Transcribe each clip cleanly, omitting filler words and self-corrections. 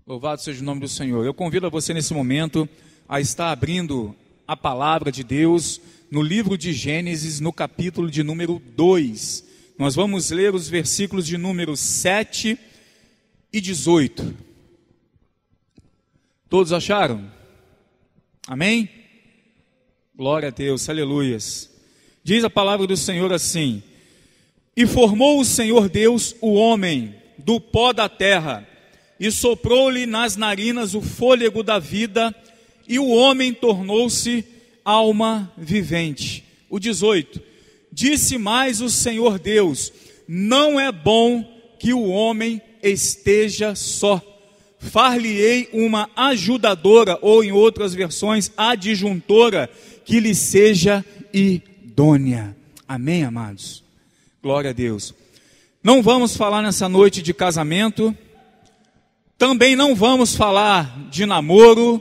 Louvado seja o nome do Senhor. Eu convido a você nesse momento a estar abrindo a palavra de Deus no livro de Gênesis, no capítulo de número 2. Nós vamos ler os versículos de número 7 e 18. Todos acharam? Amém? Glória a Deus, aleluias. Diz a palavra do Senhor assim: E formou o Senhor Deus o homem do pó da terra, e soprou-lhe nas narinas o fôlego da vida, e o homem tornou-se alma vivente. O 18: Disse mais o Senhor Deus: Não é bom que o homem esteja só. Far-lhe-ei uma ajudadora, ou em outras versões, adjuntora, que lhe seja idônea. Amém, amados? Glória a Deus. Não vamos falar nessa noite de casamento, também não vamos falar de namoro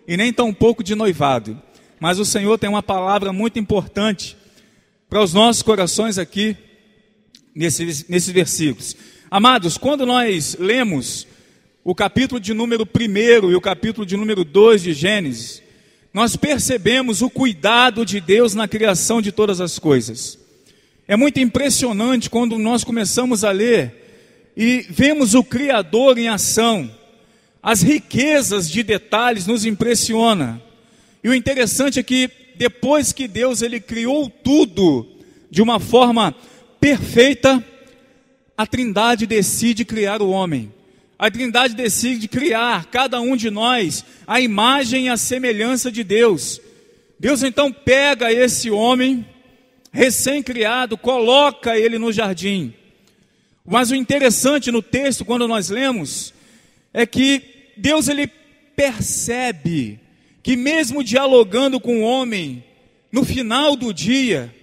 e nem tampouco de noivado, mas o Senhor tem uma palavra muito importante para os nossos corações aqui nesses versículos. Amados, quando nós lemos o capítulo de número 1 e o capítulo de número 2 de Gênesis, nós percebemos o cuidado de Deus na criação de todas as coisas. É muito impressionante quando nós começamos a ler e vemos o Criador em ação. As riquezas de detalhes nos impressiona. E o interessante é que depois que Deus ele criou tudo de uma forma perfeita, a Trindade decide criar o homem. A Trindade decide criar cada um de nós a imagem e a semelhança de Deus. Deus então pega esse homem recém-criado, coloca ele no jardim. Mas o interessante no texto, quando nós lemos, é que Deus ele percebe que mesmo dialogando com o homem, no final do dia,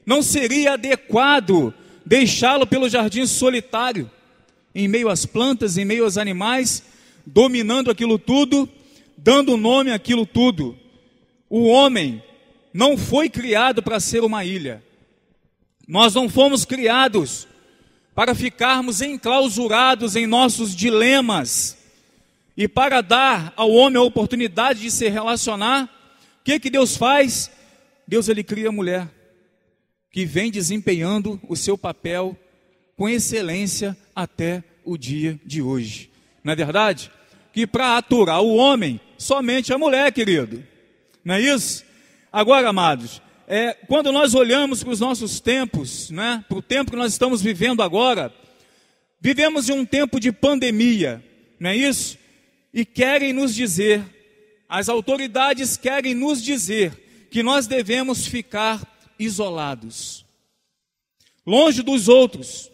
não seria adequado deixá-lo pelo jardim solitário, em meio às plantas, em meio aos animais, dominando aquilo tudo, dando nome àquilo tudo. O homem não foi criado para ser uma ilha. Nós não fomos criados para ficarmos enclausurados em nossos dilemas e para dar ao homem a oportunidade de se relacionar. O que Deus faz? Deus ele cria a mulher que vem desempenhando o seu papel com excelência até o dia de hoje. Não é verdade? Que para aturar o homem, somente a mulher, querido. Não é isso? Agora, amados, quando nós olhamos para os nossos tempos, né, para o tempo que nós estamos vivendo agora, vivemos em um tempo de pandemia, não é isso? E querem nos dizer, as autoridades querem nos dizer que nós devemos ficar isolados, longe dos outros,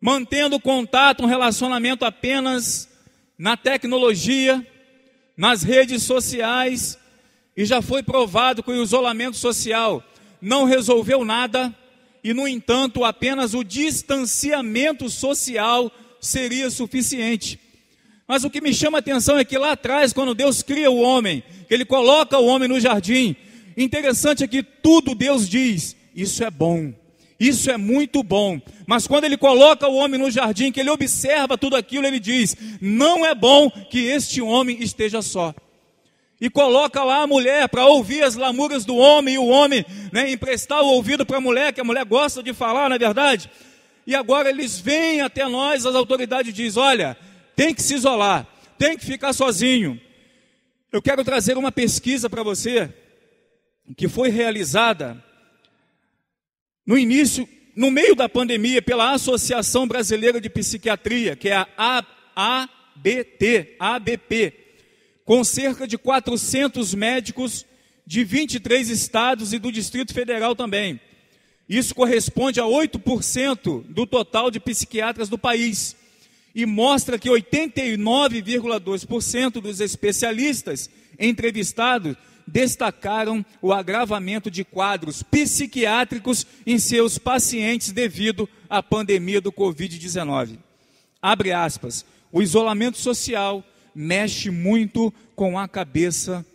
mantendo contato, um relacionamento apenas na tecnologia, nas redes sociais. E já foi provado que o isolamento social não resolveu nada, e no entanto apenas o distanciamento social seria suficiente. Mas o que me chama a atenção é que lá atrás, quando Deus cria o homem, que Ele coloca o homem no jardim, interessante é que tudo Deus diz, isso é bom, isso é muito bom. Mas quando Ele coloca o homem no jardim, que Ele observa tudo aquilo, Ele diz, não é bom que este homem esteja só. E coloca lá a mulher para ouvir as lamúrias do homem, e o homem, né, emprestar o ouvido para a mulher, que a mulher gosta de falar, não é verdade? E agora eles vêm até nós, as autoridades dizem, olha, tem que se isolar, tem que ficar sozinho. Eu quero trazer uma pesquisa para você, que foi realizada no início, no meio da pandemia, pela Associação Brasileira de Psiquiatria, que é a ABP, com cerca de 400 médicos de 23 estados e do Distrito Federal também. Isso corresponde a 8% do total de psiquiatras do país. E mostra que 89,2% dos especialistas entrevistados destacaram o agravamento de quadros psiquiátricos em seus pacientes devido à pandemia do Covid-19. Abre aspas, o isolamento social mexe muito com a cabeça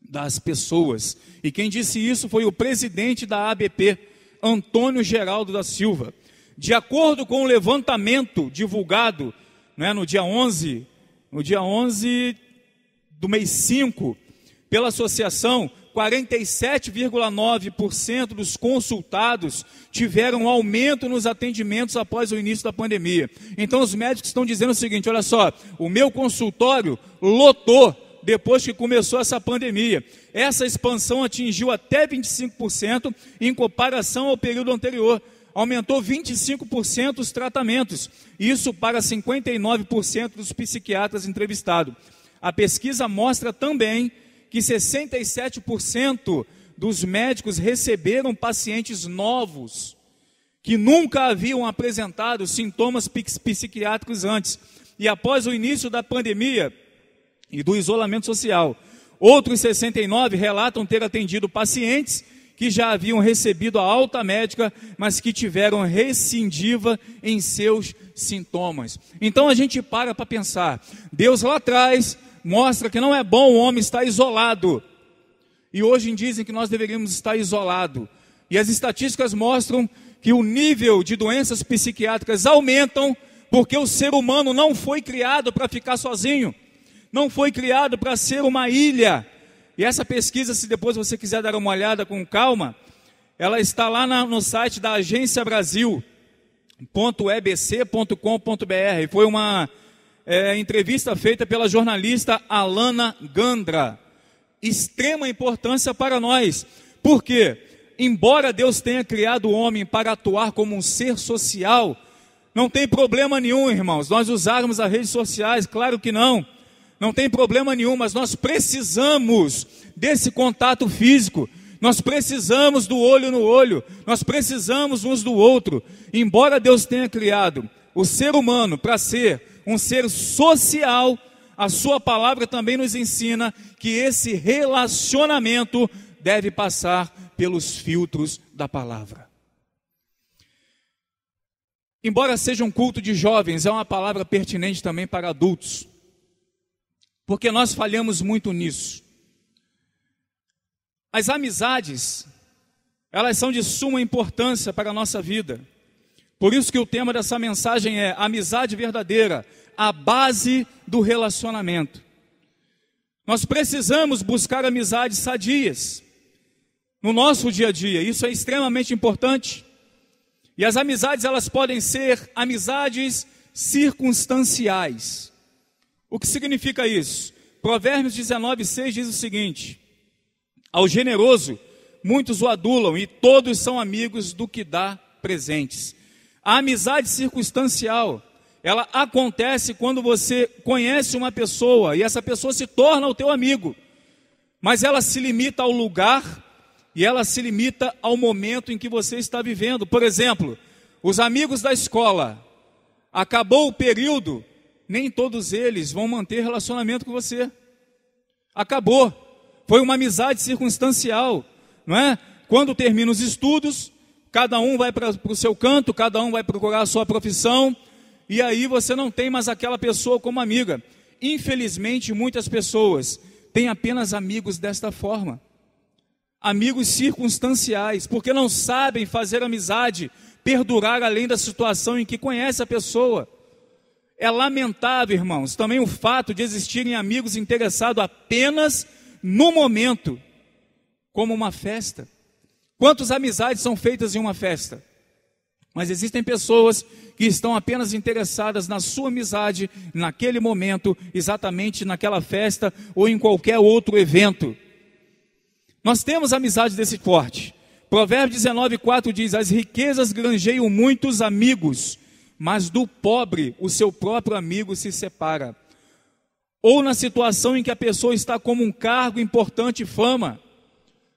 das pessoas. E quem disse isso foi o presidente da ABP, Antônio Geraldo da Silva. De acordo com o levantamento divulgado, né, no dia 11 no dia 11 do mês 5, pela associação, 47,9% dos consultados tiveram aumento nos atendimentos após o início da pandemia. Então os médicos estão dizendo o seguinte: olha só, o meu consultório lotou depois que começou essa pandemia. Essa expansão atingiu até 25% em comparação ao período anterior. Aumentou 25% os tratamentos, isso para 59% dos psiquiatras entrevistados. A pesquisa mostra também que 67% dos médicos receberam pacientes novos, que nunca haviam apresentado sintomas psiquiátricos antes. E após o início da pandemia e do isolamento social, outros 69 relatam ter atendido pacientes que já haviam recebido a alta médica, mas que tiveram recidiva em seus sintomas. Então a gente para pensar, Deus lá atrás mostra que não é bom o homem estar isolado. E hoje dizem que nós deveríamos estar isolados. E as estatísticas mostram que o nível de doenças psiquiátricas aumentam, porque o ser humano não foi criado para ficar sozinho. Não foi criado para ser uma ilha. E essa pesquisa, se depois você quiser dar uma olhada com calma, ela está lá no site da Agência Brasil.ebc.com.br. Foi uma entrevista feita pela jornalista Alana Gandra. Extrema importância para nós. Por quê? Embora Deus tenha criado o homem para atuar como um ser social, não tem problema nenhum, irmãos, nós usarmos as redes sociais, claro que não. Não tem problema nenhum, mas nós precisamos desse contato físico. Nós precisamos do olho no olho. Nós precisamos uns do outro. Embora Deus tenha criado o ser humano para ser um ser social, a sua palavra também nos ensina que esse relacionamento deve passar pelos filtros da palavra. Embora seja um culto de jovens, é uma palavra pertinente também para adultos, porque nós falhamos muito nisso. As amizades, elas são de suma importância para a nossa vida. Por isso que o tema dessa mensagem é amizade verdadeira, a base do relacionamento. Nós precisamos buscar amizades sadias no nosso dia a dia, isso é extremamente importante. E as amizades, elas podem ser amizades circunstanciais. O que significa isso? Provérbios 19:6 diz o seguinte: ao generoso muitos o adulam e todos são amigos do que dá presentes. A amizade circunstancial, ela acontece quando você conhece uma pessoa e essa pessoa se torna o teu amigo, mas ela se limita ao lugar e ela se limita ao momento em que você está vivendo. Por exemplo, os amigos da escola, acabou o período, nem todos eles vão manter relacionamento com você. Acabou. Foi uma amizade circunstancial, não é? Quando termina os estudos, cada um vai para o seu canto, cada um vai procurar a sua profissão, e aí você não tem mais aquela pessoa como amiga. Infelizmente, muitas pessoas têm apenas amigos desta forma. Amigos circunstanciais, porque não sabem fazer amizade perdurar além da situação em que conhece a pessoa. É lamentável, irmãos, também o fato de existirem amigos interessados apenas no momento, como uma festa. Quantas amizades são feitas em uma festa? Mas existem pessoas que estão apenas interessadas na sua amizade, naquele momento, exatamente naquela festa ou em qualquer outro evento. Nós temos amizade desse porte. Provérbios 19:4 diz: as riquezas granjeiam muitos amigos, mas do pobre o seu próprio amigo se separa. Ou na situação em que a pessoa está como um cargo importante e fama.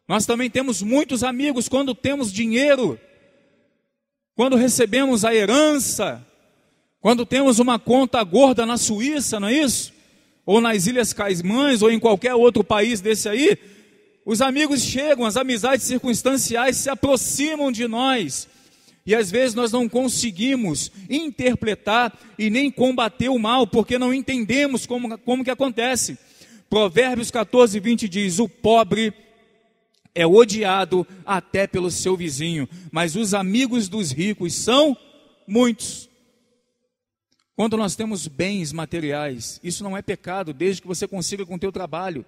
Nós também temos muitos amigos quando temos dinheiro, quando recebemos a herança, quando temos uma conta gorda na Suíça, não é isso? Ou nas Ilhas Caimãs, ou em qualquer outro país desse aí. Os amigos chegam, as amizades circunstanciais se aproximam de nós. E às vezes nós não conseguimos interpretar e nem combater o mal, porque não entendemos como que acontece. Provérbios 14:20 diz: o pobre é odiado até pelo seu vizinho, mas os amigos dos ricos são muitos. Quando nós temos bens materiais, isso não é pecado, desde que você consiga com o teu trabalho.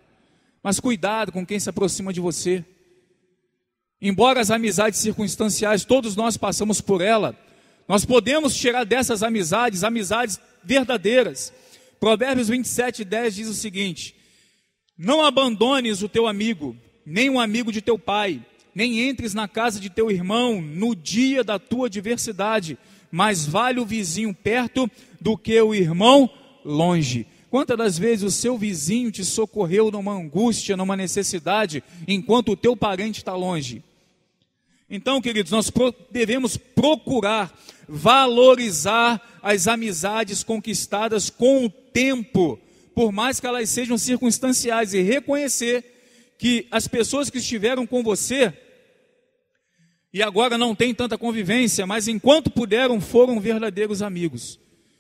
Mas cuidado com quem se aproxima de você. Embora as amizades circunstanciais, todos nós passamos por ela, nós podemos tirar dessas amizades, amizades verdadeiras. Provérbios 27:10 diz o seguinte: não abandones o teu amigo, nem um amigo de teu pai, nem entres na casa de teu irmão no dia da tua adversidade, mais vale o vizinho perto do que o irmão longe. Quantas das vezes o seu vizinho te socorreu numa angústia, numa necessidade, enquanto o teu parente está longe? Então, queridos, nós devemos procurar valorizar as amizades conquistadas com o tempo, por mais que elas sejam circunstanciais, e reconhecer que as pessoas que estiveram com você e agora não tem tanta convivência, mas enquanto puderam, foram verdadeiros amigos.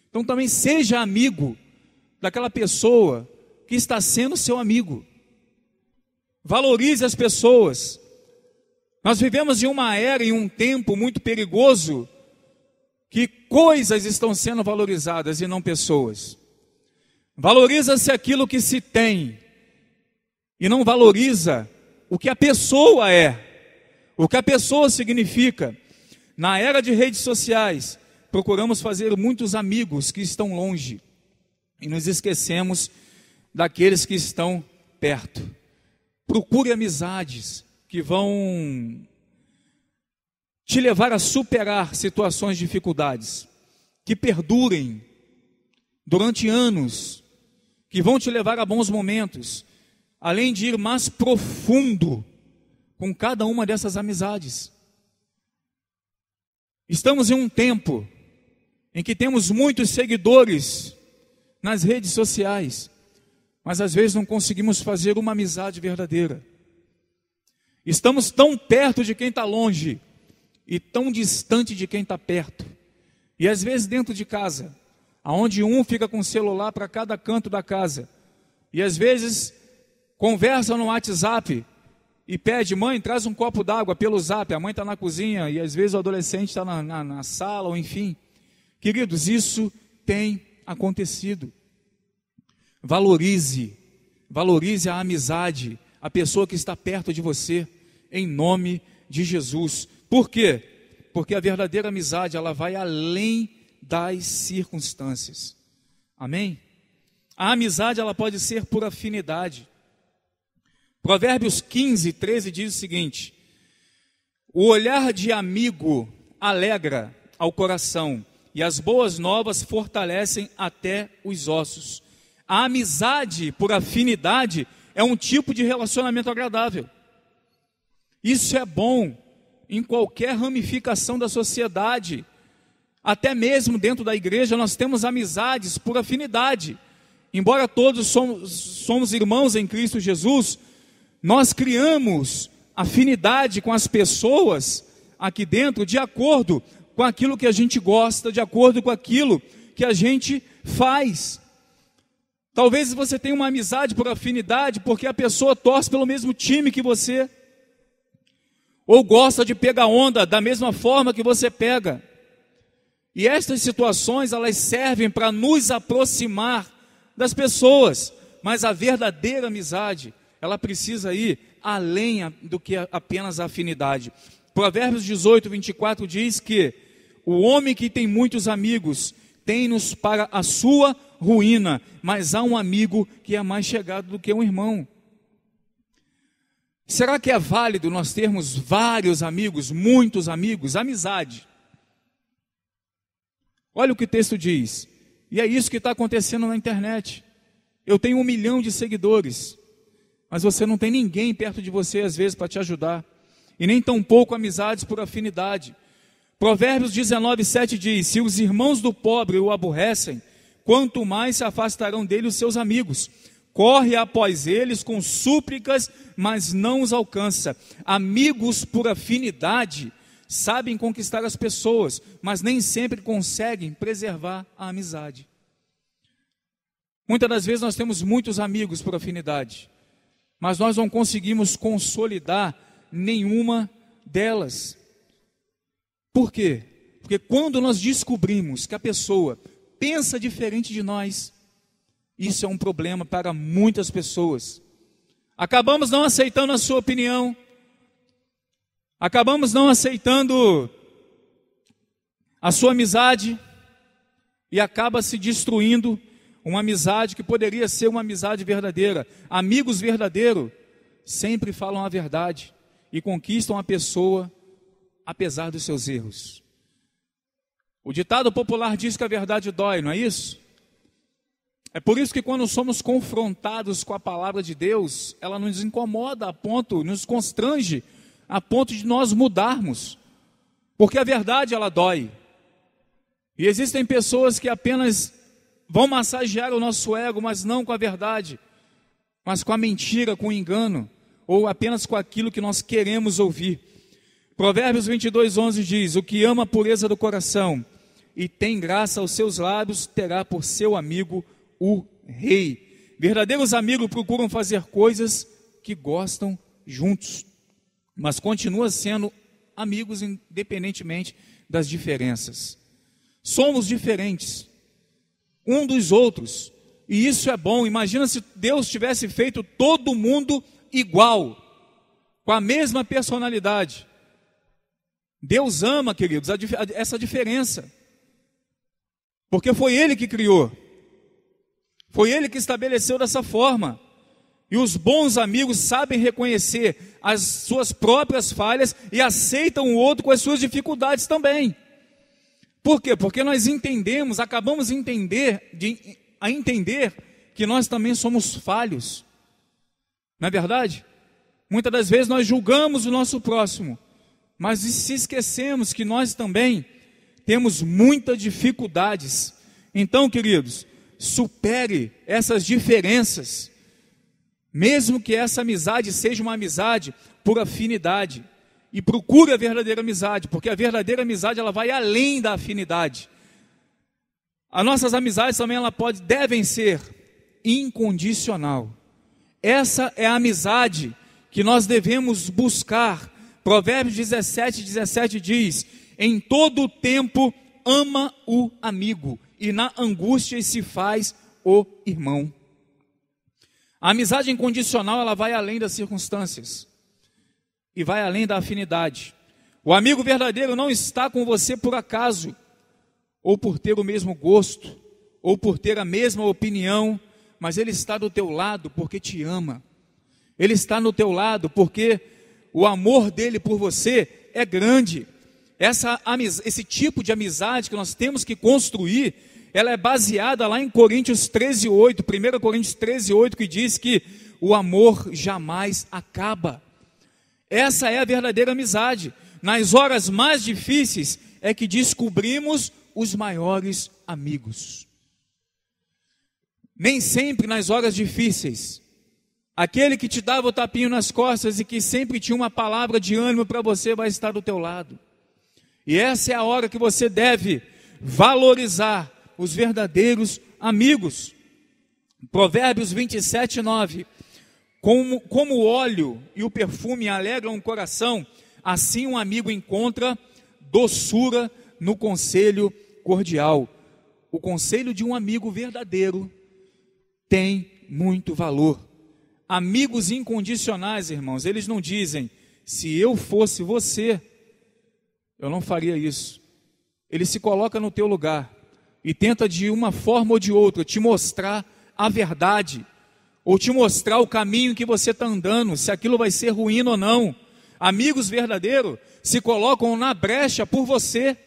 Então também seja amigo daquela pessoa que está sendo seu amigo. Valorize as pessoas. Nós vivemos em uma era e um tempo muito perigoso, que coisas estão sendo valorizadas e não pessoas. Valoriza-se aquilo que se tem, e não valoriza o que a pessoa é. O que a pessoa significa. Na era de redes sociais, procuramos fazer muitos amigos que estão longe e nos esquecemos daqueles que estão perto. Procure amizades que vão te levar a superar situações de dificuldades, que perdurem durante anos, que vão te levar a bons momentos, além de ir mais profundo com cada uma dessas amizades. Estamos em um tempo em que temos muitos seguidores nas redes sociais, mas às vezes não conseguimos fazer uma amizade verdadeira. Estamos tão perto de quem está longe e tão distante de quem está perto. E às vezes dentro de casa, aonde um fica com o celular para cada canto da casa, e às vezes conversa no WhatsApp e pede: mãe, traz um copo d'água pelo zap. A mãe está na cozinha e às vezes o adolescente está na sala, ou enfim. Queridos, isso tem acontecido. Valorize a amizade, a pessoa que está perto de você, em nome de Jesus. Por quê? Porque a verdadeira amizade, ela vai além das circunstâncias. Amém? A amizade, ela pode ser por afinidade. Provérbios 15:13 diz o seguinte: o olhar de amigo alegra ao coração, e as boas novas fortalecem até os ossos. A amizade por afinidade é um tipo de relacionamento agradável. Isso é bom em qualquer ramificação da sociedade. Até mesmo dentro da igreja nós temos amizades por afinidade. Embora todos somos irmãos em Cristo Jesus, nós criamos afinidade com as pessoas aqui dentro de acordo com aquilo que a gente gosta, de acordo com aquilo que a gente faz. Talvez você tenha uma amizade por afinidade porque a pessoa torce pelo mesmo time que você, ou gosta de pegar onda da mesma forma que você pega. E estas situações, elas servem para nos aproximar das pessoas, mas a verdadeira amizade, ela precisa ir além do que apenas a afinidade. Provérbios 18:24 diz que o homem que tem muitos amigos tem-nos para a sua ruína, mas há um amigo que é mais chegado do que um irmão. Será que é válido nós termos vários amigos, muitos amigos, amizade? Olha o que o texto diz, e é isso que está acontecendo na internet. Eu tenho 1 milhão de seguidores, mas você não tem ninguém perto de você às vezes para te ajudar, e nem tampouco amizades por afinidade. Provérbios 19:7 diz: se os irmãos do pobre o aborrecem, quanto mais se afastarão dele os seus amigos. Corre após eles com súplicas, mas não os alcança. Amigos por afinidade sabem conquistar as pessoas, mas nem sempre conseguem preservar a amizade. Muitas das vezes nós temos muitos amigos por afinidade, mas nós não conseguimos consolidar nenhuma delas. Por quê? Porque quando nós descobrimos que a pessoa pensa diferente de nós. Isso é um problema para muitas pessoas. Acabamos não aceitando a sua opinião, acabamos não aceitando a sua amizade e acaba se destruindo uma amizade que poderia ser uma amizade verdadeira. Amigos verdadeiros sempre falam a verdade e conquistam a pessoa apesar dos seus erros. O ditado popular diz que a verdade dói, não é isso? É por isso que quando somos confrontados com a palavra de Deus, ela nos incomoda a ponto, nos constrange a ponto de nós mudarmos. Porque a verdade, ela dói. E existem pessoas que apenas vão massagear o nosso ego, mas não com a verdade, mas com a mentira, com o engano, ou apenas com aquilo que nós queremos ouvir. Provérbios 22:11 diz: o que ama a pureza do coração e tem graça aos seus lábios, terá por seu amigo o rei. Verdadeiros amigos procuram fazer coisas que gostam juntos, mas continuam sendo amigos independentemente das diferenças. Somos diferentes um dos outros, e isso é bom. Imagina se Deus tivesse feito todo mundo igual, com a mesma personalidade. Deus ama, queridos, essa diferença, porque foi Ele que criou, foi Ele que estabeleceu dessa forma. E os bons amigos sabem reconhecer as suas próprias falhas e aceitam o outro com as suas dificuldades também. Por quê? Porque nós entendemos, acabamos a entender que nós também somos falhos. Não é verdade? Muitas das vezes nós julgamos o nosso próximo, mas se esquecemos que nós também temos muitas dificuldades. Então, queridos, supere essas diferenças, mesmo que essa amizade seja uma amizade por afinidade, e procure a verdadeira amizade, porque a verdadeira amizade ela vai além da afinidade. As nossas amizades também devem ser incondicional. Essa é a amizade que nós devemos buscar. Provérbios 17:17 diz: em todo o tempo ama o amigo, e na angústia se faz o irmão. A amizade incondicional ela vai além das circunstâncias e vai além da afinidade. O amigo verdadeiro não está com você por acaso, ou por ter o mesmo gosto, ou por ter a mesma opinião, mas ele está do teu lado porque te ama. Ele está no teu lado porque o amor dele por você é grande. Esse tipo de amizade que nós temos que construir, ela é baseada lá em Coríntios 13:8, 1 Coríntios 13:8, que diz que o amor jamais acaba. Essa é a verdadeira amizade. Nas horas mais difíceis é que descobrimos os maiores amigos. Nem sempre nas horas difíceis, aquele que te dava o tapinho nas costas e que sempre tinha uma palavra de ânimo para você vai estar do teu lado. E essa é a hora que você deve valorizar os verdadeiros amigos. Provérbios 27:9. Como o óleo e o perfume alegram o coração, assim um amigo encontra doçura no conselho cordial. O conselho de um amigo verdadeiro tem muito valor. Amigos incondicionais, irmãos, eles não dizem: se eu fosse você, eu não faria isso. Ele se coloca no teu lugar e tenta de uma forma ou de outra te mostrar a verdade, ou te mostrar o caminho que você está andando, se aquilo vai ser ruim ou não. Amigos verdadeiros se colocam na brecha por você.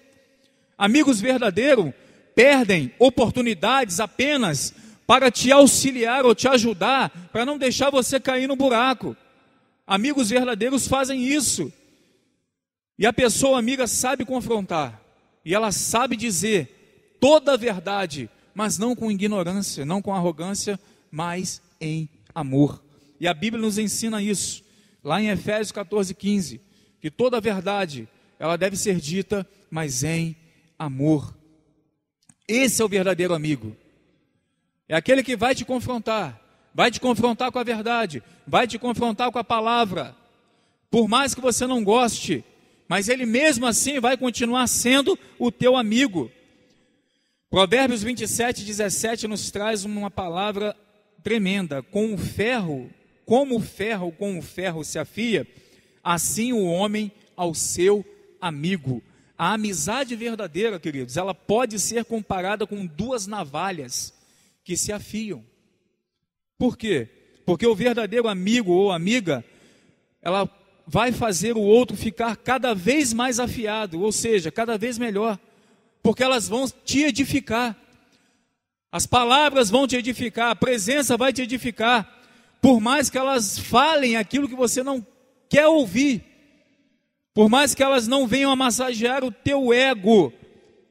Amigos verdadeiros perdem oportunidades apenas para te auxiliar ou te ajudar, para não deixar você cair no buraco. Amigos verdadeiros fazem isso. E a pessoa amiga sabe confrontar, e ela sabe dizer toda a verdade, mas não com ignorância, não com arrogância, mas em amor. E a Bíblia nos ensina isso, lá em Efésios 14:15, que toda a verdade, ela deve ser dita, mas em amor. Esse é o verdadeiro amigo. É aquele que vai te confrontar com a verdade, vai te confrontar com a palavra, por mais que você não goste, mas ele mesmo assim vai continuar sendo o teu amigo. Provérbios 27:17 nos traz uma palavra tremenda. Como o ferro com o ferro se afia, assim o homem ao seu amigo. A amizade verdadeira, queridos, ela pode ser comparada com duas navalhas que se afiam. Por quê? Porque o verdadeiro amigo ou amiga, ela vai fazer o outro ficar cada vez mais afiado, ou seja, cada vez melhor, porque elas vão te edificar. As palavras vão te edificar, a presença vai te edificar, por mais que elas falem aquilo que você não quer ouvir, por mais que elas não venham a massagear o teu ego,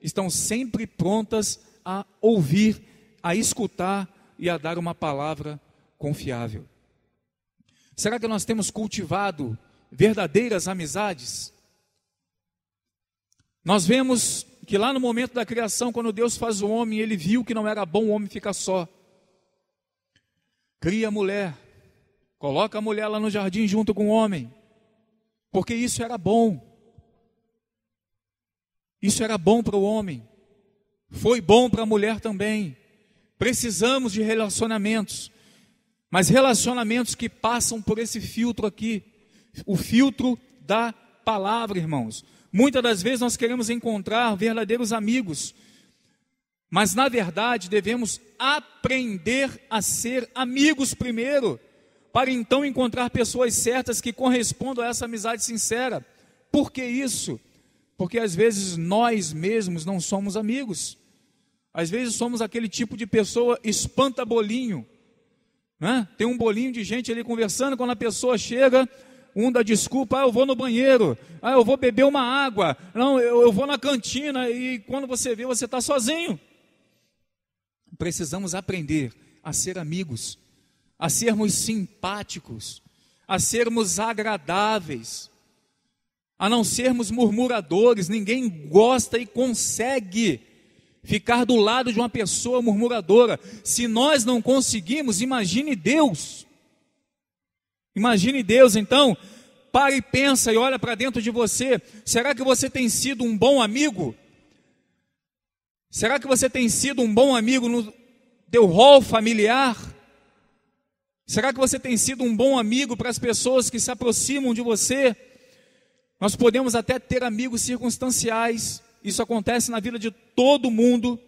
estão sempre prontas a ouvir, a escutar e a dar uma palavra confiável. Será que nós temos cultivado verdadeiras amizades? Nós vemos que lá no momento da criação, quando Deus faz o homem, Ele viu que não era bom o homem ficar só. Cria a mulher, coloca a mulher lá no jardim junto com o homem, porque isso era bom. Isso era bom para o homem, foi bom para a mulher também. Precisamos de relacionamentos, mas relacionamentos que passam por esse filtro aqui, o filtro da palavra, irmãos. Muitas das vezes nós queremos encontrar verdadeiros amigos, mas na verdade devemos aprender a ser amigos primeiro, para então encontrar pessoas certas que correspondam a essa amizade sincera. Por que isso? Porque às vezes nós mesmos não somos amigos. Às vezes somos aquele tipo de pessoa espanta-bolinho, né? Tem um bolinho de gente ali conversando, quando a pessoa chega, um dá desculpa, eu vou no banheiro, eu vou beber uma água, não, eu vou na cantina, e quando você vê, você está sozinho. Precisamos aprender a ser amigos, a sermos simpáticos, a sermos agradáveis, a não sermos murmuradores. Ninguém gosta e consegue ficar do lado de uma pessoa murmuradora. Se nós não conseguimos, imagine Deus. Imagine Deus. Então, pare e pensa e olha para dentro de você. Será que você tem sido um bom amigo? Será que você tem sido um bom amigo no teu rol familiar? Será que você tem sido um bom amigo para as pessoas que se aproximam de você? Nós podemos até ter amigos circunstanciais, isso acontece na vida de todo mundo.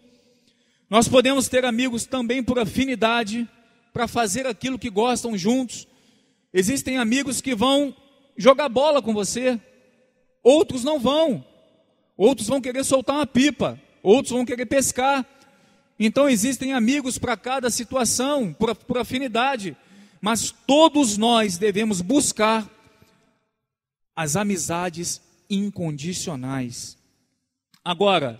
Nós podemos ter amigos também por afinidade, para fazer aquilo que gostam juntos. Existem amigos que vão jogar bola com você, outros não vão. Outros vão querer soltar uma pipa, outros vão querer pescar. Então existem amigos para cada situação, por afinidade. Mas todos nós devemos buscar as amizades incondicionais. Agora,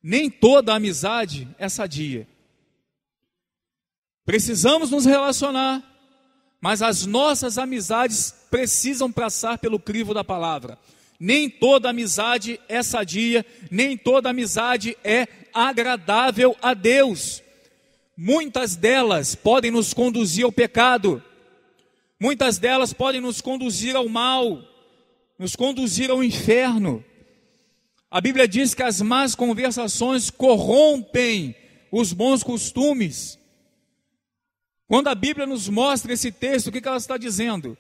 nem toda amizade é sadia. Precisamos nos relacionar, mas as nossas amizades precisam passar pelo crivo da palavra. Nem toda amizade é sadia, nem toda amizade é agradável a Deus. Muitas delas podem nos conduzir ao pecado, muitas delas podem nos conduzir ao mal, nos conduzir ao inferno. A Bíblia diz que as más conversações corrompem os bons costumes. Quando a Bíblia nos mostra esse texto, o que ela está dizendo?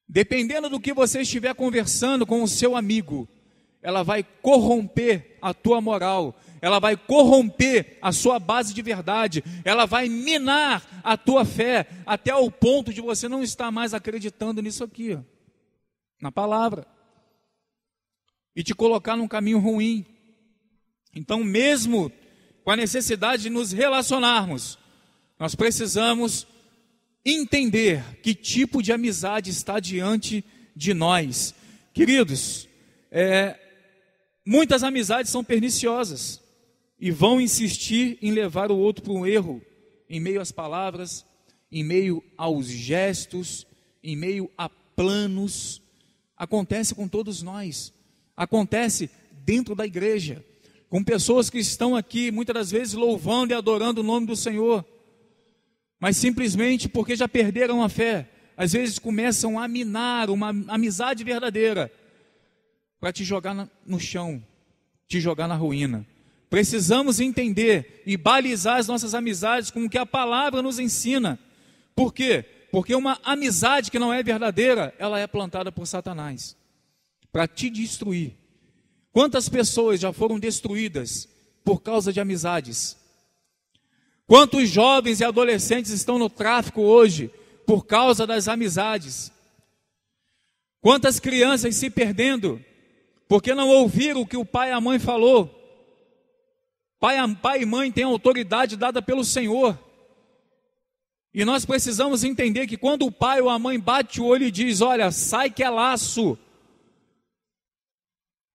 Dependendo do que você estiver conversando com o seu amigo, ela vai corromper a tua moral, ela vai corromper a sua base de verdade, ela vai minar a tua fé, até o ponto de você não estar mais acreditando nisso aqui, na palavra, e te colocar num caminho ruim. Então, mesmo com a necessidade de nos relacionarmos, nós precisamos entender que tipo de amizade está diante de nós. Queridos, muitas amizades são perniciosas e vão insistir em levar o outro para um erro, em meio às palavras, em meio aos gestos, em meio a planos. Acontece com todos nós, acontece dentro da igreja, com pessoas que estão aqui, muitas das vezes louvando e adorando o nome do Senhor, mas simplesmente porque já perderam a fé, às vezes começam a minar uma amizade verdadeira, para te jogar no chão, te jogar na ruína. Precisamos entender e balizar as nossas amizades com o que a palavra nos ensina. Por quê? Porque uma amizade que não é verdadeira, ela é plantada por Satanás para te destruir. Quantas pessoas já foram destruídas por causa de amizades? Quantos jovens e adolescentes estão no tráfico hoje por causa das amizades? Quantas crianças se perdendo porque não ouviram o que o pai e a mãe falou? Pai e mãe têm autoridade dada pelo Senhor. E nós precisamos entender que quando o pai ou a mãe bate o olho e diz, olha, sai que é laço.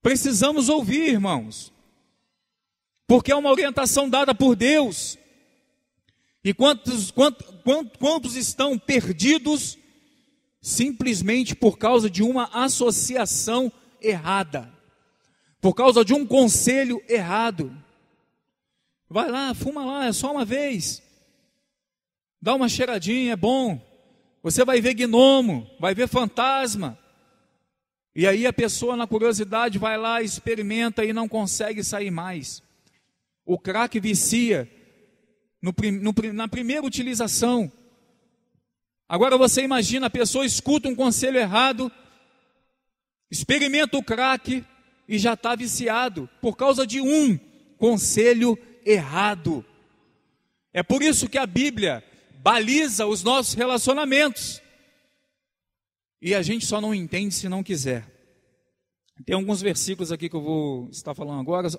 Precisamos ouvir, irmãos. Porque é uma orientação dada por Deus. E quantos estão perdidos simplesmente por causa de uma associação errada, por causa de um conselho errado. Vai lá, fuma lá, é só uma vez, dá uma cheiradinha, é bom, você vai ver gnomo, vai ver fantasma, e aí a pessoa na curiosidade vai lá, experimenta e não consegue sair mais. O crack vicia na primeira utilização. Agora você imagina, a pessoa escuta um conselho errado, experimenta o crack e já está viciado, por causa de um conselho errado. É por isso que a Bíblia baliza os nossos relacionamentos. E a gente só não entende se não quiser. Tem alguns versículos aqui que eu vou estar falando agora,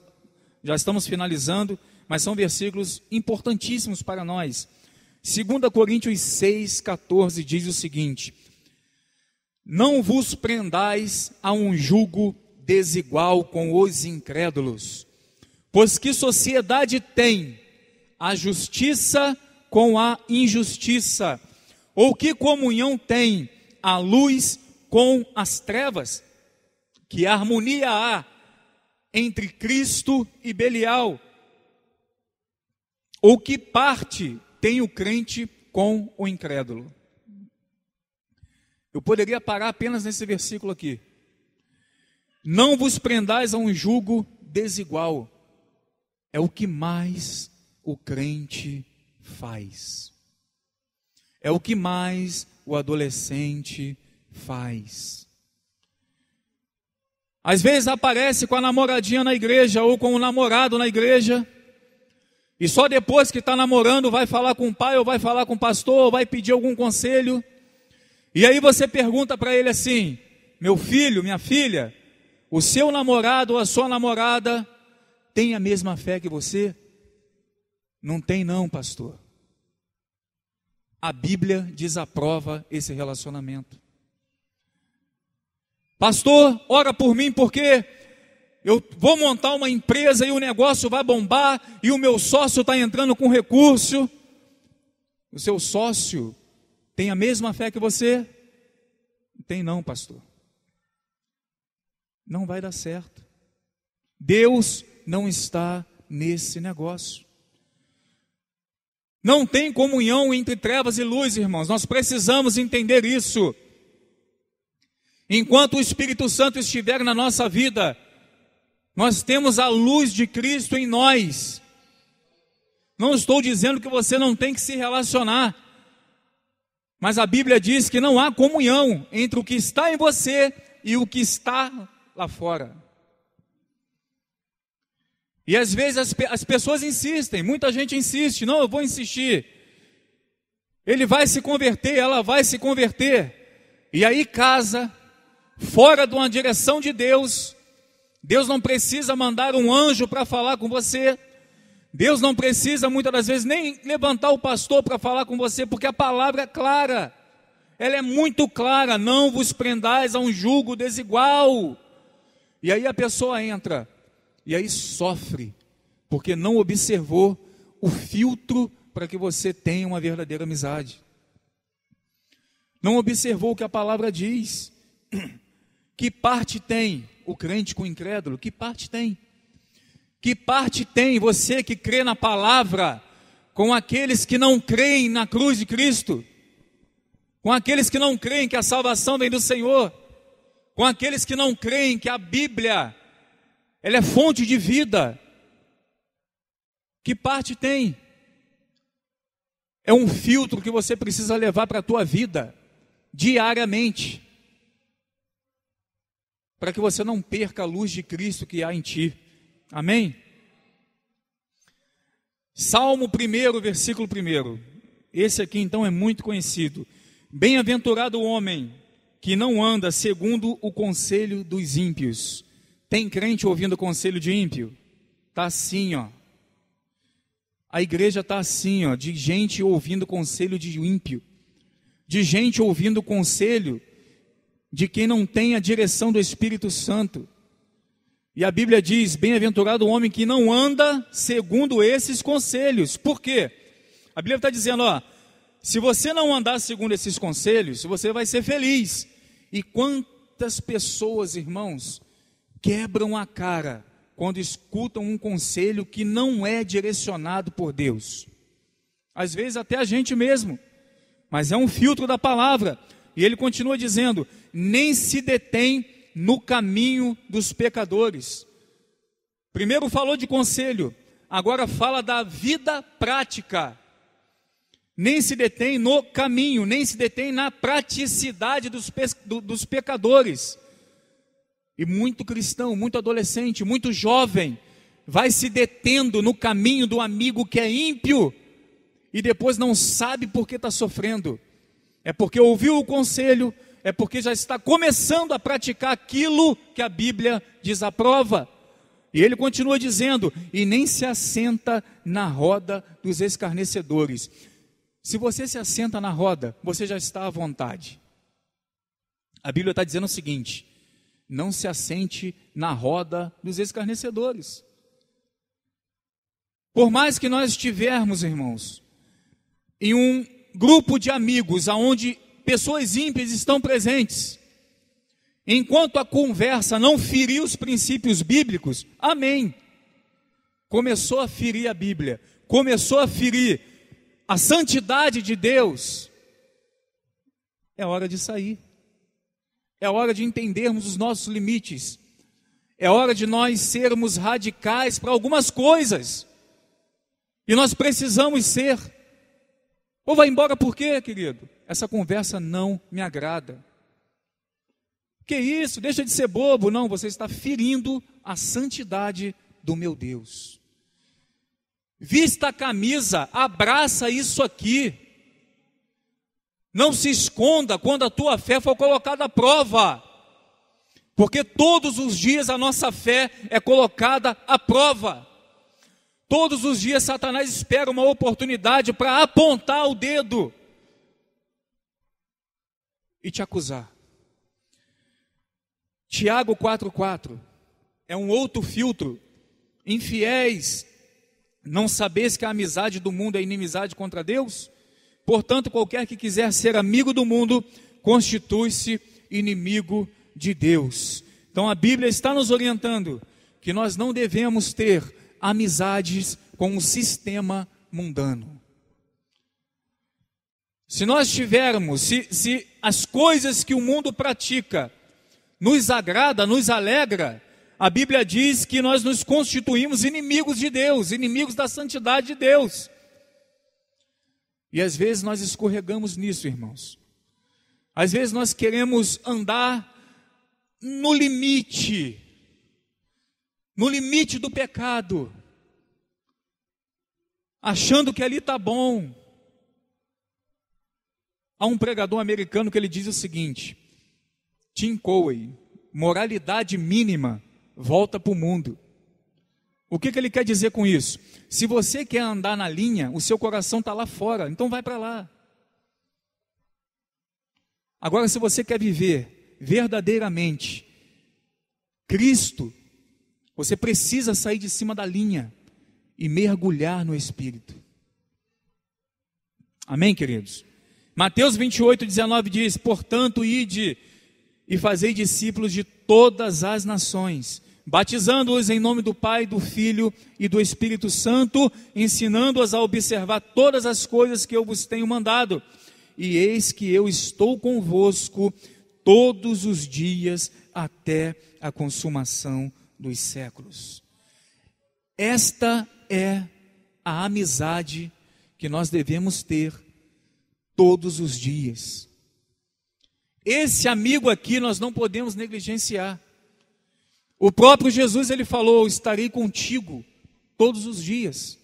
já estamos finalizando, mas são versículos importantíssimos para nós. 2 Coríntios 6,14 diz o seguinte: não vos prendais a um jugo desigual com os incrédulos, pois que sociedade tem a justiça com a injustiça? Ou que comunhão tem a luz com as trevas? Que harmonia há entre Cristo e Belial? Ou que parte tem o crente com o incrédulo? Eu poderia parar apenas nesse versículo aqui. Não vos prendais a um jugo desigual. É o que mais o crente faz. É o que mais o adolescente faz. Às vezes aparece com a namoradinha na igreja ou com o namorado na igreja, e só depois que está namorando vai falar com o pai ou vai falar com o pastor ou vai pedir algum conselho. E aí você pergunta para ele assim: meu filho, minha filha, o seu namorado ou a sua namorada tem a mesma fé que você? Não tem não, pastor. A Bíblia desaprova esse relacionamento. Pastor, ora por mim porque eu vou montar uma empresa e o negócio vai bombar e o meu sócio está entrando com recurso. O seu sócio tem a mesma fé que você? Não tem não, pastor. Não vai dar certo. Deus não está nesse negócio. Não tem comunhão entre trevas e luz, irmãos. Nós precisamos entender isso. Enquanto o Espírito Santo estiver na nossa vida, nós temos a luz de Cristo em nós. Não estou dizendo que você não tem que se relacionar, mas a Bíblia diz que não há comunhão entre o que está em você e o que está lá fora. E às vezes as pessoas insistem, muita gente insiste, não, eu vou insistir. Ele vai se converter, ela vai se converter. E aí casa, fora de uma direção de Deus. Deus não precisa mandar um anjo para falar com você. Deus não precisa muitas das vezes nem levantar o pastor para falar com você, porque a palavra é clara. Ela é muito clara: não vos prendais a um jugo desigual. E aí a pessoa entra e aí sofre, porque não observou o filtro para que você tenha uma verdadeira amizade. Não observou o que a palavra diz. Que parte tem o crente com o incrédulo? Que parte tem? Que parte tem você que crê na palavra com aqueles que não creem na cruz de Cristo? Com aqueles que não creem que a salvação vem do Senhor? Com aqueles que não creem que a Bíblia ela é fonte de vida. Que parte tem? É um filtro que você precisa levar para a tua vida, diariamente, para que você não perca a luz de Cristo que há em ti. Amém? Salmo 1, versículo 1. Esse aqui então é muito conhecido. Bem-aventurado o homem que não anda segundo o conselho dos ímpios. Tem crente ouvindo o conselho de ímpio? Está assim, ó. A igreja está assim, ó, de gente ouvindo o conselho de ímpio. De gente ouvindo o conselho de quem não tem a direção do Espírito Santo. E a Bíblia diz, bem-aventurado o homem que não anda segundo esses conselhos. Por quê? A Bíblia está dizendo, ó, se você não andar segundo esses conselhos, você vai ser feliz. E quantas pessoas, irmãos, quebram a cara quando escutam um conselho que não é direcionado por Deus. Às vezes até a gente mesmo, mas é um filtro da palavra. E ele continua dizendo, nem se detém no caminho dos pecadores. Primeiro falou de conselho, agora fala da vida prática. Nem se detém no caminho, nem se detém na praticidade dos pecadores. E muito cristão, muito adolescente, muito jovem, vai se detendo no caminho do amigo que é ímpio, e depois não sabe por que está sofrendo. É porque ouviu o conselho, é porque já está começando a praticar aquilo que a Bíblia desaprova. E ele continua dizendo, e nem se assenta na roda dos escarnecedores. Se você se assenta na roda, você já está à vontade. A Bíblia está dizendo o seguinte, não se assente na roda dos escarnecedores. Por mais que nós estivermos, irmãos, em um grupo de amigos, onde pessoas ímpias estão presentes, enquanto a conversa não ferir os princípios bíblicos, amém. Começou a ferir a Bíblia, começou a ferir a santidade de Deus, é hora de sair. É hora de entendermos os nossos limites. É hora de nós sermos radicais para algumas coisas. E nós precisamos ser. Ou vai embora por quê, querido? Essa conversa não me agrada. Que isso? Deixa de ser bobo. Não, você está ferindo a santidade do meu Deus. Vista a camisa, abraça isso aqui. Não se esconda quando a tua fé for colocada à prova, porque todos os dias a nossa fé é colocada à prova. Todos os dias Satanás espera uma oportunidade para apontar o dedo e te acusar. Tiago 4,4 é um outro filtro. Infiéis, não sabeis que a amizade do mundo é inimizade contra Deus? Portanto, qualquer que quiser ser amigo do mundo, constitui-se inimigo de Deus. Então a Bíblia está nos orientando que nós não devemos ter amizades com um sistema mundano. Se nós tivermos, se as coisas que o mundo pratica nos agrada, nos alegra, a Bíblia diz que nós nos constituímos inimigos de Deus, inimigos da santidade de Deus. E às vezes nós escorregamos nisso, irmãos. Às vezes nós queremos andar no limite do pecado, achando que ali está bom. Há um pregador americano que ele diz o seguinte, Tim Cowey, moralidade mínima volta para o mundo. O que ele quer dizer com isso? Se você quer andar na linha, o seu coração está lá fora, então vai para lá. Agora, se você quer viver verdadeiramente Cristo, você precisa sair de cima da linha e mergulhar no Espírito. Amém, queridos? Mateus 28:19 diz, portanto, ide e fazei discípulos de todas as nações, batizando-os em nome do Pai, do Filho e do Espírito Santo, ensinando-os a observar todas as coisas que eu vos tenho mandado. E eis que eu estou convosco todos os dias até a consumação dos séculos. Esta é a amizade que nós devemos ter todos os dias. Esse amigo aqui nós não podemos negligenciar. O próprio Jesus, ele falou: estarei contigo todos os dias,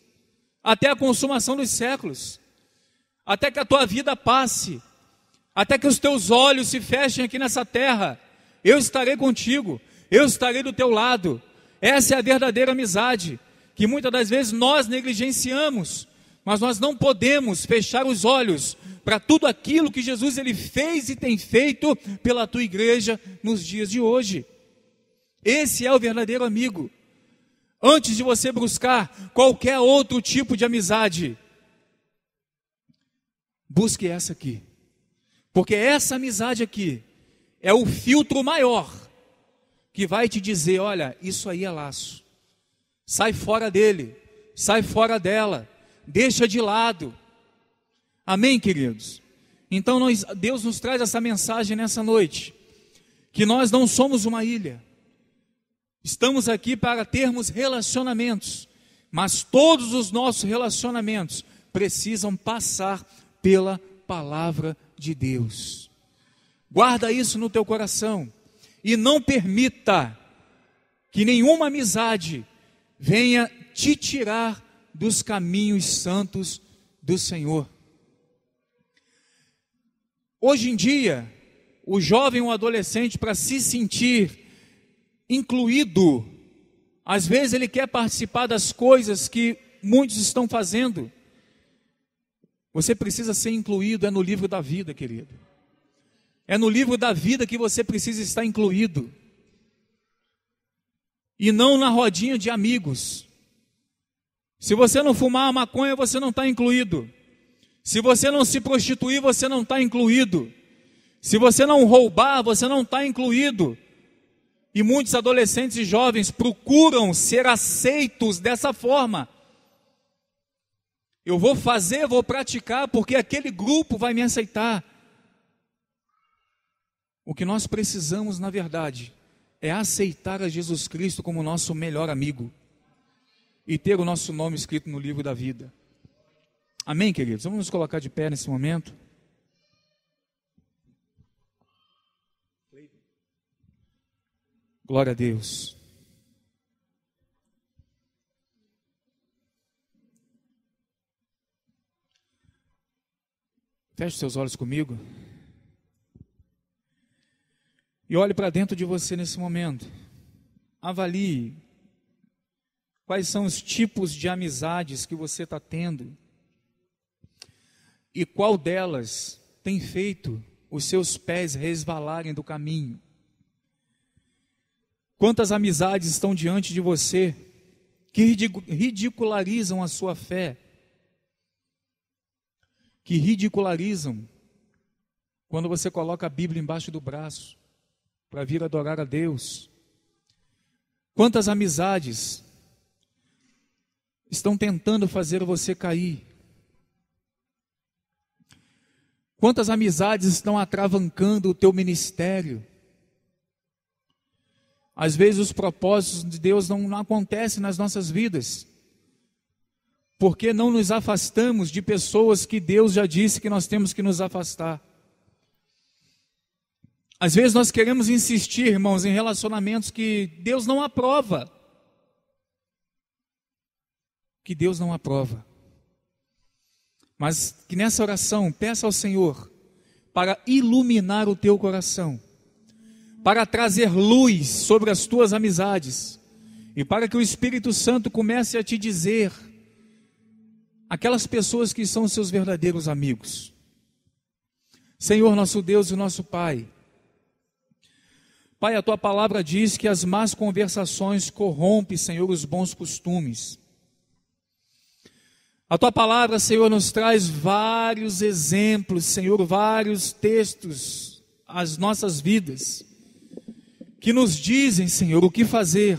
até a consumação dos séculos, até que a tua vida passe, até que os teus olhos se fechem aqui nessa terra. Eu estarei contigo, eu estarei do teu lado. Essa é a verdadeira amizade, que muitas das vezes nós negligenciamos, mas nós não podemos fechar os olhos para tudo aquilo que Jesus ele fez e tem feito pela tua igreja nos dias de hoje. Esse é o verdadeiro amigo. Antes de você buscar qualquer outro tipo de amizade, busque essa aqui, porque essa amizade aqui é o filtro maior que vai te dizer: olha, isso aí é laço, sai fora dele, sai fora dela, deixa de lado. Amém, queridos? Então Deus nos traz essa mensagem nessa noite, que nós não somos uma ilha. Estamos aqui para termos relacionamentos, mas todos os nossos relacionamentos precisam passar pela palavra de Deus. Guarda isso no teu coração e não permita que nenhuma amizade venha te tirar dos caminhos santos do Senhor. Hoje em dia, o jovem ou adolescente, para se sentir incluído, às vezes ele quer participar das coisas que muitos estão fazendo. Você precisa ser incluído, é no livro da vida, querido. É no livro da vida que você precisa estar incluído, e não na rodinha de amigos. Se você não fumar a maconha, você não está incluído. Se você não se prostituir, você não está incluído. Se você não roubar, você não está incluído. E muitos adolescentes e jovens procuram ser aceitos dessa forma. Eu vou fazer, vou praticar, porque aquele grupo vai me aceitar. O que nós precisamos, na verdade, é aceitar a Jesus Cristo como nosso melhor amigo e ter o nosso nome escrito no livro da vida. Amém, queridos? Vamos nos colocar de pé nesse momento. Glória a Deus. Feche seus olhos comigo e olhe para dentro de você nesse momento. Avalie quais são os tipos de amizades que você está tendo e qual delas tem feito os seus pés resvalarem do caminho. Quantas amizades estão diante de você que ridicularizam a sua fé, que ridicularizam quando você coloca a Bíblia embaixo do braço para vir adorar a Deus? Quantas amizades estão tentando fazer você cair? Quantas amizades estão atravancando o teu ministério? Às vezes os propósitos de Deus não acontecem nas nossas vidas, porque não nos afastamos de pessoas que Deus já disse que nós temos que nos afastar. Às vezes nós queremos insistir, irmãos, em relacionamentos que Deus não aprova. Que Deus não aprova. Mas que nessa oração, peça ao Senhor para iluminar o teu coração, para trazer luz sobre as tuas amizades, e para que o Espírito Santo comece a te dizer aquelas pessoas que são seus verdadeiros amigos. Senhor, nosso Deus e nosso Pai, Pai, a tua palavra diz que as más conversações corrompem, Senhor, os bons costumes. A tua palavra, Senhor, nos traz vários exemplos, Senhor, vários textos às nossas vidas, que nos dizem, Senhor, o que fazer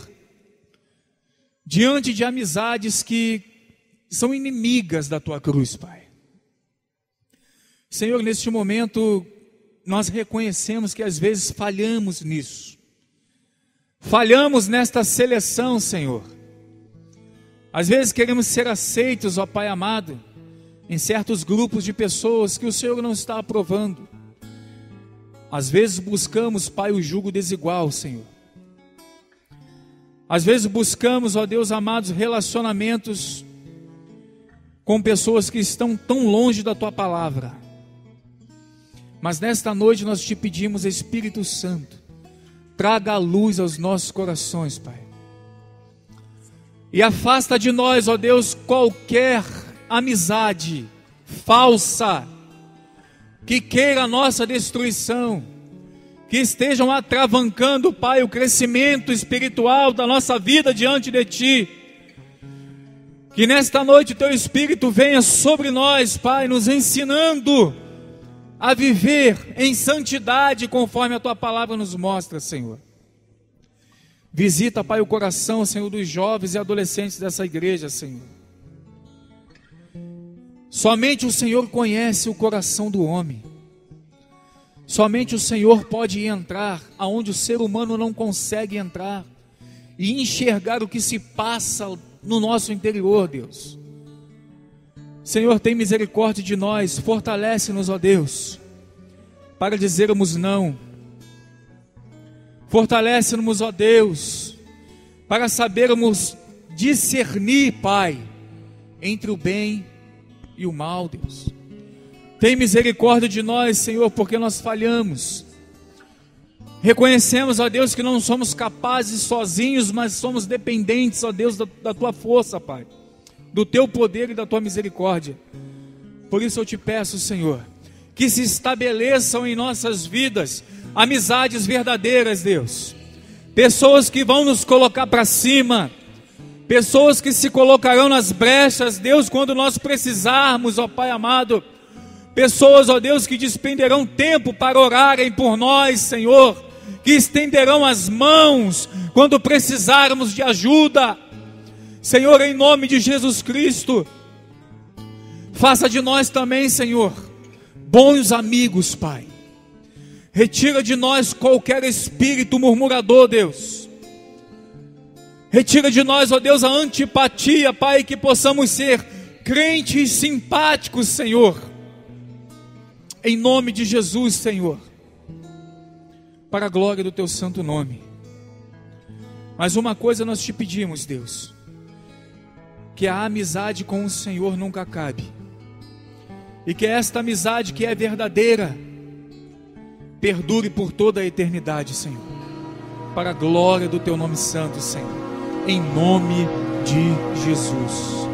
diante de amizades que são inimigas da tua cruz, Pai. Senhor, neste momento, nós reconhecemos que às vezes falhamos nisso. Falhamos nesta seleção, Senhor. Às vezes queremos ser aceitos, ó Pai amado, em certos grupos de pessoas que o Senhor não está aprovando. Às vezes buscamos, Pai, o jugo desigual, Senhor. Às vezes buscamos, ó Deus amados, relacionamentos com pessoas que estão tão longe da Tua palavra. Mas nesta noite nós te pedimos, Espírito Santo, traga a luz aos nossos corações, Pai. E afasta de nós, ó Deus, qualquer amizade falsa, que queira a nossa destruição, que estejam atravancando, Pai, o crescimento espiritual da nossa vida diante de Ti. Que nesta noite o Teu Espírito venha sobre nós, Pai, nos ensinando a viver em santidade conforme a Tua palavra nos mostra, Senhor. Visita, Pai, o coração, Senhor, dos jovens e adolescentes dessa igreja, Senhor. Somente o Senhor conhece o coração do homem. Somente o Senhor pode entrar aonde o ser humano não consegue entrar e enxergar o que se passa no nosso interior, Deus. Senhor, tem misericórdia de nós, fortalece-nos, ó Deus, para dizermos não. Fortalece-nos, ó Deus, para sabermos discernir, Pai, entre o bem e o mal, Deus. Tem misericórdia de nós, Senhor, porque nós falhamos. Reconhecemos, ó Deus, que não somos capazes sozinhos, mas somos dependentes, ó Deus, da Tua força, Pai, do Teu poder e da Tua misericórdia. Por isso eu te peço, Senhor, que se estabeleçam em nossas vidas amizades verdadeiras, Deus. Pessoas que vão nos colocar para cima, pessoas que se colocarão nas brechas, Deus, quando nós precisarmos, ó Pai amado. Pessoas, ó Deus, que despenderão tempo para orarem por nós, Senhor, que estenderão as mãos quando precisarmos de ajuda. Senhor, em nome de Jesus Cristo, faça de nós também, Senhor, bons amigos, Pai. Retira de nós qualquer espírito murmurador, Deus. Retira de nós, ó Deus, a antipatia, Pai, que possamos ser crentes simpáticos, Senhor. Em nome de Jesus, Senhor, para a glória do Teu santo nome. Mas uma coisa nós te pedimos, Deus, que a amizade com o Senhor nunca acabe, e que esta amizade que é verdadeira perdure por toda a eternidade, Senhor, para a glória do Teu nome santo, Senhor, em nome de Jesus.